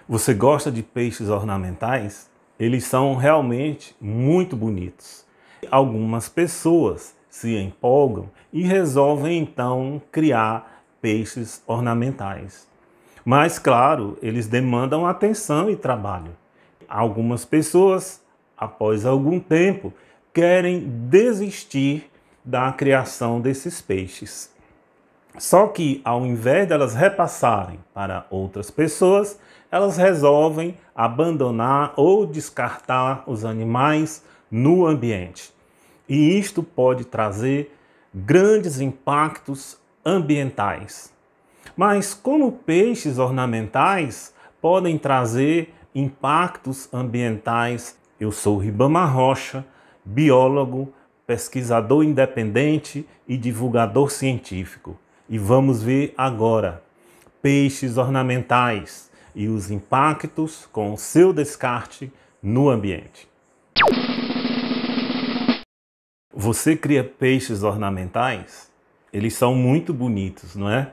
Você gosta de peixes ornamentais? Eles são realmente muito bonitos. Algumas pessoas se empolgam e resolvem então criar peixes ornamentais. Mas, claro, eles demandam atenção e trabalho. Algumas pessoas, após algum tempo, querem desistir da criação desses peixes. Só que, ao invés de elas repassarem para outras pessoas, elas resolvem abandonar ou descartar os animais no ambiente. E isto pode trazer grandes impactos ambientais. Mas como peixes ornamentais podem trazer impactos ambientais? Eu sou Ribamar Rocha, biólogo, pesquisador independente e divulgador científico. E vamos ver agora peixes ornamentais e os impactos com o seu descarte no ambiente. Você cria peixes ornamentais? Eles são muito bonitos, não é?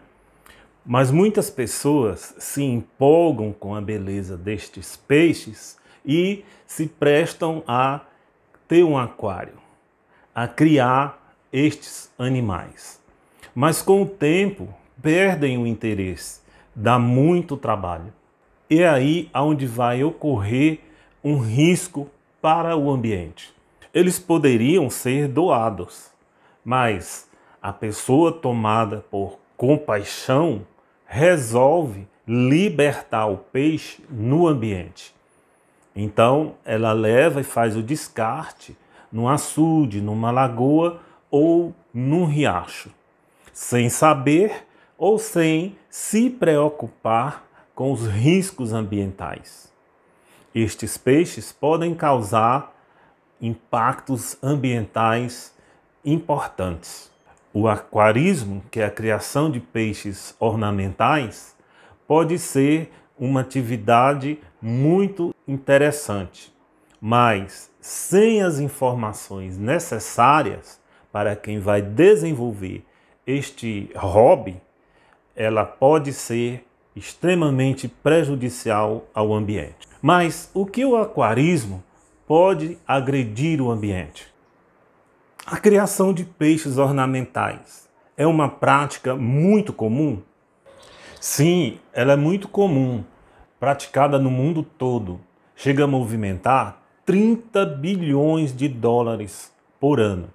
Mas muitas pessoas se empolgam com a beleza destes peixes e se prestam a ter um aquário, a criar estes animais. Mas com o tempo perdem o interesse, dá muito trabalho. E é aí onde vai ocorrer um risco para o ambiente. Eles poderiam ser doados, mas a pessoa tomada por compaixão resolve libertar o peixe no ambiente. Então ela leva e faz o descarte num açude, numa lagoa ou num riacho, sem saber ou sem se preocupar com os riscos ambientais. Estes peixes podem causar impactos ambientais importantes. O aquarismo, que é a criação de peixes ornamentais, pode ser uma atividade muito interessante, mas sem as informações necessárias para quem vai desenvolver este hobby, ela pode ser extremamente prejudicial ao ambiente. Mas o que o aquarismo pode agredir o ambiente? A criação de peixes ornamentais é uma prática muito comum? Sim, ela é muito comum, praticada no mundo todo. Chega a movimentar 30 bilhões de dólares por ano.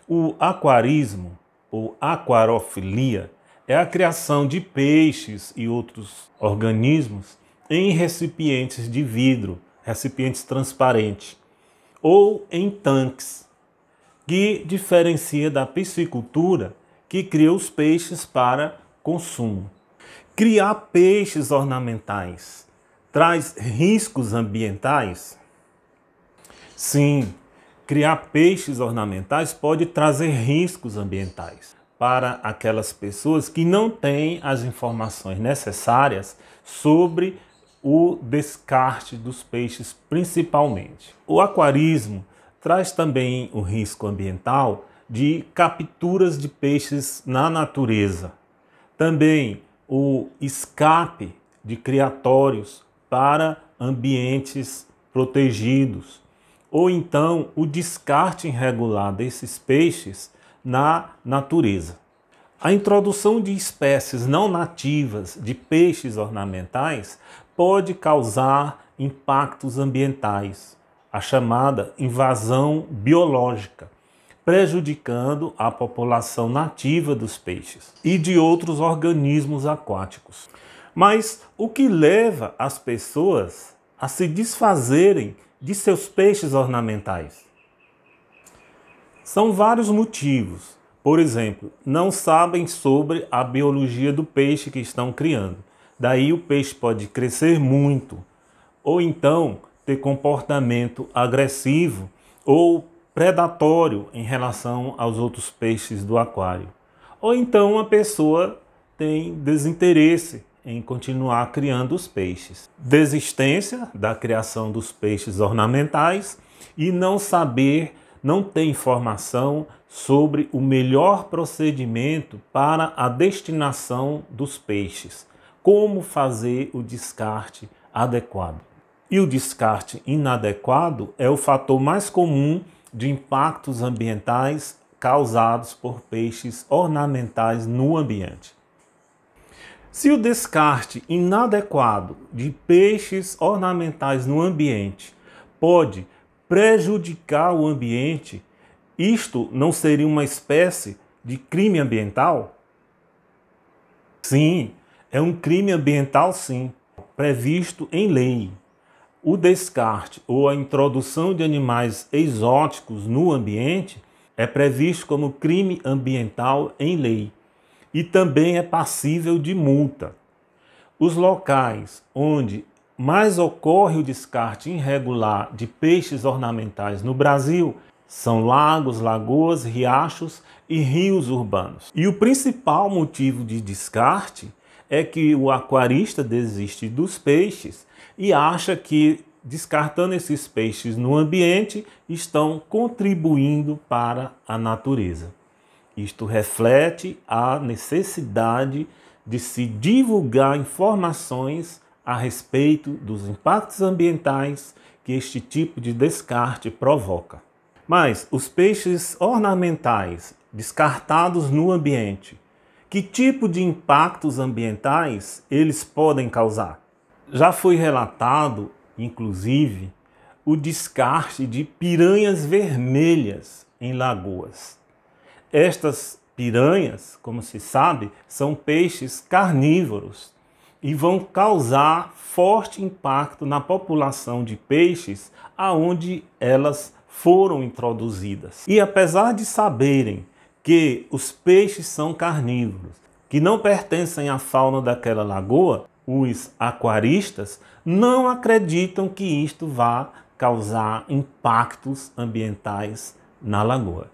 O aquarismo, ou aquarofilia, é a criação de peixes e outros organismos em recipientes de vidro, recipientes transparentes, ou em tanques, que diferencia da piscicultura, que cria os peixes para consumo. Criar peixes ornamentais traz riscos ambientais? Sim, criar peixes ornamentais pode trazer riscos ambientais para aquelas pessoas que não têm as informações necessárias sobre o descarte dos peixes principalmente. O aquarismo traz também o risco ambiental de capturas de peixes na natureza. Também o escape de criatórios para ambientes protegidos. Ou então o descarte irregular desses peixes na natureza. A introdução de espécies não nativas de peixes ornamentais pode causar impactos ambientais, a chamada invasão biológica, prejudicando a população nativa dos peixes e de outros organismos aquáticos. Mas o que leva as pessoas a se desfazerem de seus peixes ornamentais? São vários motivos. Por exemplo, não sabem sobre a biologia do peixe que estão criando. Daí o peixe pode crescer muito, ou então ter comportamento agressivo ou predatório em relação aos outros peixes do aquário. Ou então a pessoa tem desinteresse em continuar criando os peixes. Desistência da criação dos peixes ornamentais e não ter informação sobre o melhor procedimento para a destinação dos peixes. Como fazer o descarte adequado. E o descarte inadequado é o fator mais comum de impactos ambientais causados por peixes ornamentais no ambiente. Se o descarte inadequado de peixes ornamentais no ambiente pode prejudicar o ambiente, isto não seria uma espécie de crime ambiental? Sim, é um crime ambiental, sim, previsto em lei. O descarte ou a introdução de animais exóticos no ambiente é previsto como crime ambiental em lei e também é passível de multa. Os locais onde mais ocorre o descarte irregular de peixes ornamentais no Brasil são lagos, lagoas, riachos e rios urbanos. E o principal motivo de descarte é que o aquarista desiste dos peixes e acha que, descartando esses peixes no ambiente, estão contribuindo para a natureza. Isto reflete a necessidade de se divulgar informações a respeito dos impactos ambientais que este tipo de descarte provoca. Mas os peixes ornamentais descartados no ambiente, que tipo de impactos ambientais eles podem causar? Já foi relatado, inclusive, o descarte de piranhas vermelhas em lagoas. Estas piranhas, como se sabe, são peixes carnívoros e vão causar forte impacto na população de peixes aonde elas foram introduzidas. E apesar de saberem que os peixes são carnívoros, que não pertencem à fauna daquela lagoa, os aquaristas não acreditam que isto vá causar impactos ambientais na lagoa.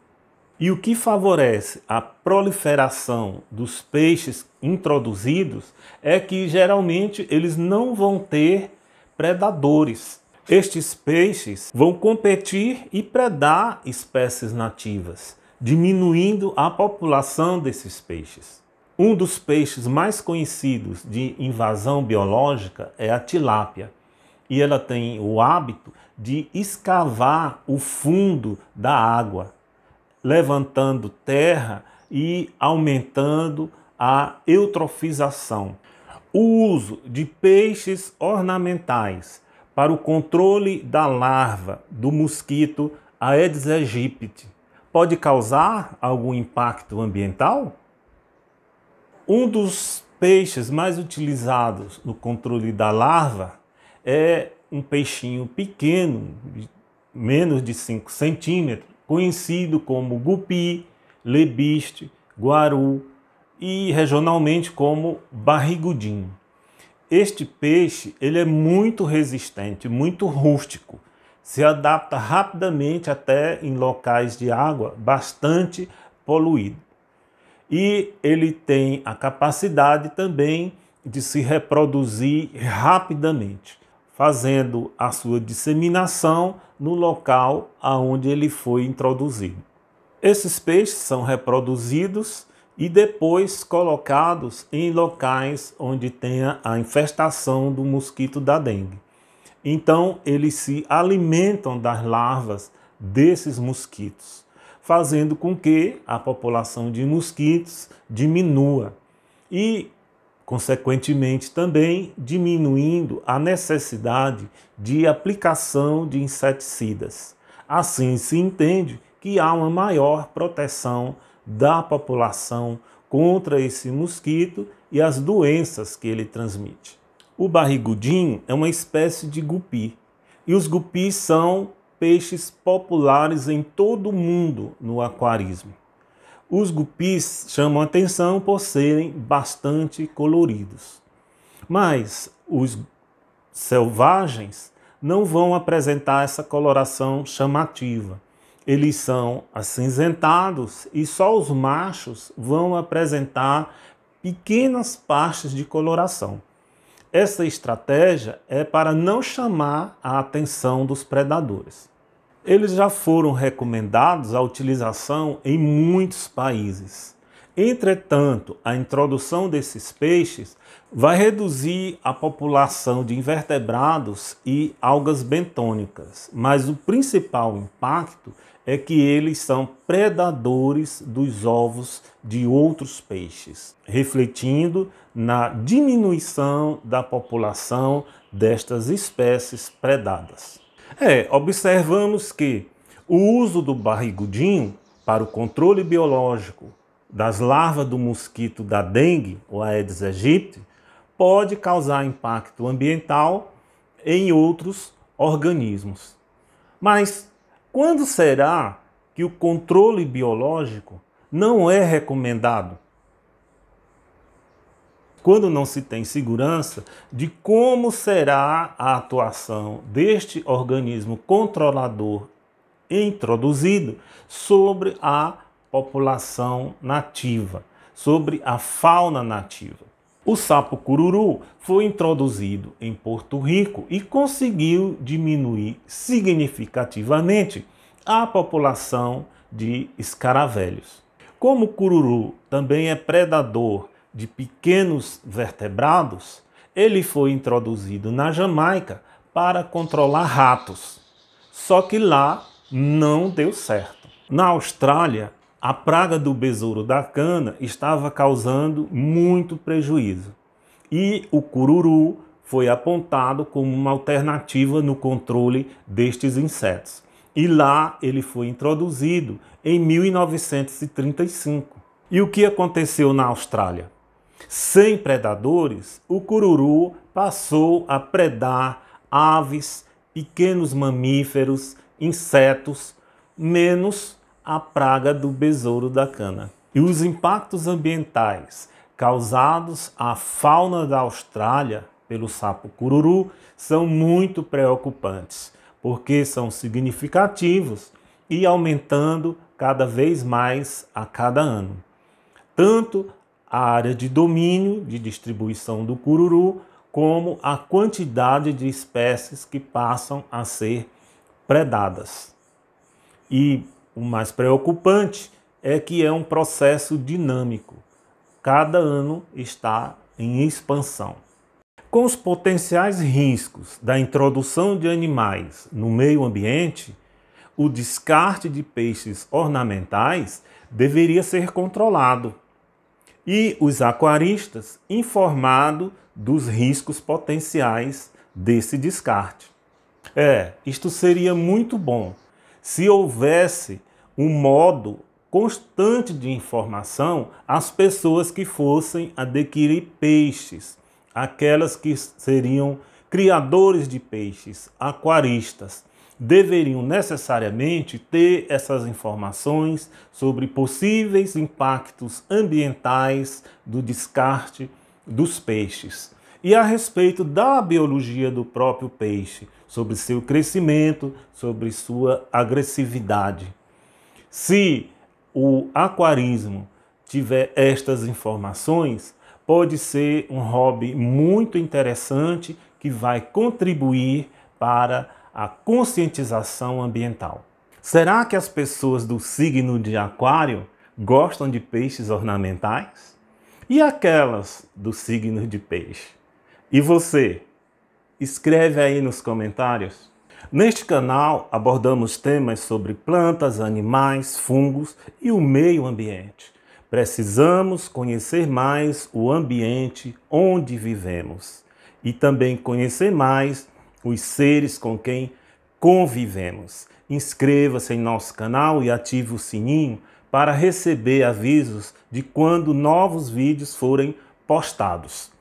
E o que favorece a proliferação dos peixes introduzidos é que geralmente eles não vão ter predadores. Estes peixes vão competir e predar espécies nativas, diminuindo a população desses peixes. Um dos peixes mais conhecidos de invasão biológica é a tilápia, e ela tem o hábito de escavar o fundo da água, levantando terra e aumentando a eutrofização. O uso de peixes ornamentais para o controle da larva do mosquito Aedes aegypti pode causar algum impacto ambiental? Um dos peixes mais utilizados no controle da larva é um peixinho pequeno, menos de 5 centímetros, conhecido como gupi, lebiste, guaru e regionalmente como barrigudinho. Este peixe ele é muito resistente, muito rústico, se adapta rapidamente até em locais de água bastante poluído. E ele tem a capacidade também de se reproduzir rapidamente, fazendo a sua disseminação no local aonde ele foi introduzido. Esses peixes são reproduzidos e depois colocados em locais onde tenha a infestação do mosquito da dengue. Então, eles se alimentam das larvas desses mosquitos, fazendo com que a população de mosquitos diminua e, consequentemente, também diminuindo a necessidade de aplicação de inseticidas. Assim, se entende que há uma maior proteção da população contra esse mosquito e as doenças que ele transmite. O barrigudinho é uma espécie de gupi, e os gupis são peixes populares em todo o mundo no aquarismo. Os gupis chamam atenção por serem bastante coloridos, mas os selvagens não vão apresentar essa coloração chamativa. Eles são acinzentados e só os machos vão apresentar pequenas pastas de coloração. Essa estratégia é para não chamar a atenção dos predadores. Eles já foram recomendados à utilização em muitos países. Entretanto, a introdução desses peixes vai reduzir a população de invertebrados e algas bentônicas, mas o principal impacto é que eles são predadores dos ovos de outros peixes, refletindo na diminuição da população destas espécies predadas. Observamos que o uso do barrigudinho para o controle biológico das larvas do mosquito da dengue, o Aedes aegypti, pode causar impacto ambiental em outros organismos. Mas quando será que o controle biológico não é recomendado? Quando não se tem segurança de como será a atuação deste organismo controlador introduzido sobre a população nativa, sobre a fauna nativa. O sapo cururu foi introduzido em Porto Rico e conseguiu diminuir significativamente a população de escaravelhos. Como o cururu também é predador de pequenos vertebrados, ele foi introduzido na Jamaica para controlar ratos. Só que lá não deu certo. Na Austrália, a praga do besouro da cana estava causando muito prejuízo. E o cururu foi apontado como uma alternativa no controle destes insetos. E lá ele foi introduzido em 1935. E o que aconteceu na Austrália? Sem predadores, o cururu passou a predar aves, pequenos mamíferos, insetos, menos a praga do besouro da cana. E os impactos ambientais causados à fauna da Austrália pelo sapo cururu são muito preocupantes, porque são significativos e aumentando cada vez mais a cada ano. Tanto a área de domínio de distribuição do cururu, como a quantidade de espécies que passam a ser predadas. E o mais preocupante é que é um processo dinâmico. Cada ano está em expansão. Com os potenciais riscos da introdução de animais no meio ambiente, o descarte de peixes ornamentais deveria ser controlado e os aquaristas informados dos riscos potenciais desse descarte. Isto seria muito bom se houvesse um modo constante de informação às pessoas que fossem adquirir peixes, aquelas que seriam criadores de peixes, aquaristas, deveriam necessariamente ter essas informações sobre possíveis impactos ambientais do descarte dos peixes e a respeito da biologia do próprio peixe, sobre seu crescimento, sobre sua agressividade. Se o aquarismo tiver estas informações, pode ser um hobby muito interessante que vai contribuir para a conscientização ambiental. Será que as pessoas do signo de Aquário gostam de peixes ornamentais? E aquelas do signo de Peixe? E você? Escreve aí nos comentários. Neste canal abordamos temas sobre plantas, animais, fungos e o meio ambiente. Precisamos conhecer mais o ambiente onde vivemos e também conhecer mais os seres com quem convivemos. Inscreva-se em nosso canal e ative o sininho para receber avisos de quando novos vídeos forem postados.